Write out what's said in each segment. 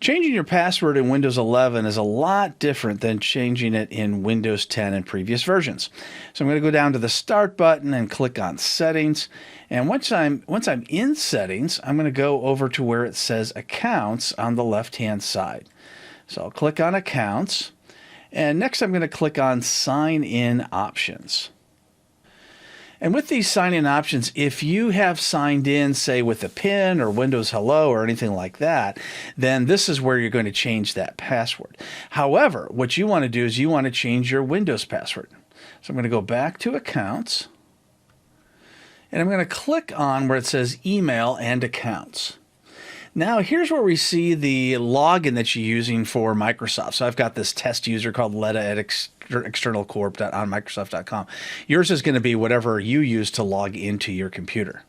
Changing your password in Windows 11 is a lot different than changing it in Windows 10 and previous versions. So I'm going to go down to the Start button and click on Settings. And once I'm in Settings, I'm going to go over to where it says Accounts on the left-hand side. So I'll click on Accounts. And next I'm going to click on Sign In Options. And with these sign-in options, if you have signed in, say, with a PIN or Windows Hello or anything like that, then this is where you're going to change that password. However, what you want to do is you want to change your Windows password. So I'm going to go back to Accounts, and I'm going to click on where it says Email and Accounts. Now, here's where we see the login that you're using for Microsoft. So I've got this test user called Letta at externalcorp.onmicrosoft.com. Yours is going to be whatever you use to log into your computer.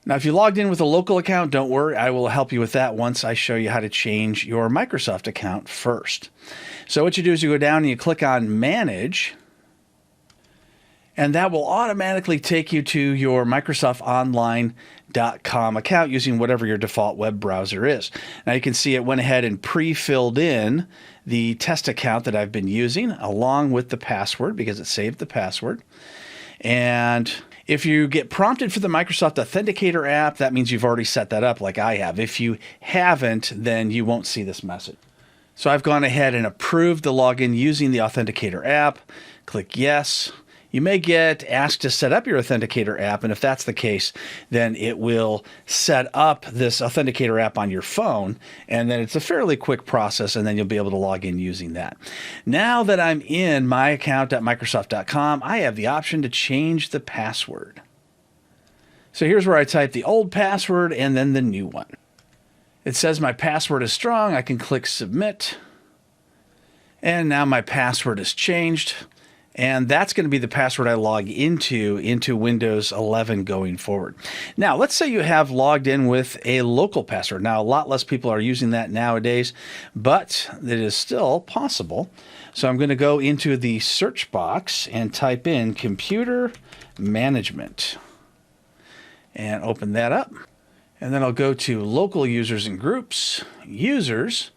Now, if you logged in with a local account, don't worry. I will help you with that once I show you how to change your Microsoft account first. So what you do is you go down and you click on Manage, and that will automatically take you to your MicrosoftOnline.com account using whatever your default web browser is. Now you can see it went ahead and pre-filled in the test account that I've been using along with the password because it saved the password. And if you get prompted for the Microsoft Authenticator app, that means you've already set that up like I have. If you haven't, then you won't see this message. So I've gone ahead and approved the login using the Authenticator app. Click Yes. You may get asked to set up your Authenticator app, and if that's the case, then it will set up this Authenticator app on your phone, and then it's a fairly quick process, and then you'll be able to log in using that. Now that I'm in my account at Microsoft.com, I have the option to change the password. So here's where I type the old password and then the new one. It says my password is strong. I can click Submit, and now my password is changed. And that's going to be the password I log into Windows 11 going forward. Now, let's say you have logged in with a local password. Now, a lot less people are using that nowadays, but it is still possible. So I'm going to go into the search box and type in Computer Management and open that up. And then I'll go to Local Users and Groups, Users.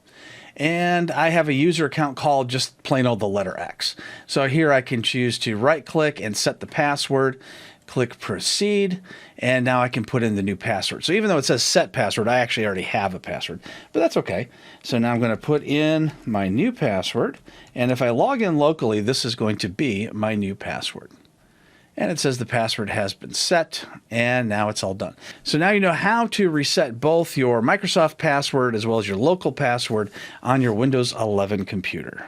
And I have a user account called just plain old the letter X. So here I can choose to right click and set the password, click proceed, and now I can put in the new password. So even though it says set password, I actually already have a password, but that's okay. So now I'm going to put in my new password, and if I log in locally, this is going to be my new password. And it says the password has been set, and now it's all done. So now you know how to reset both your Microsoft password as well as your local password on your Windows 11 computer.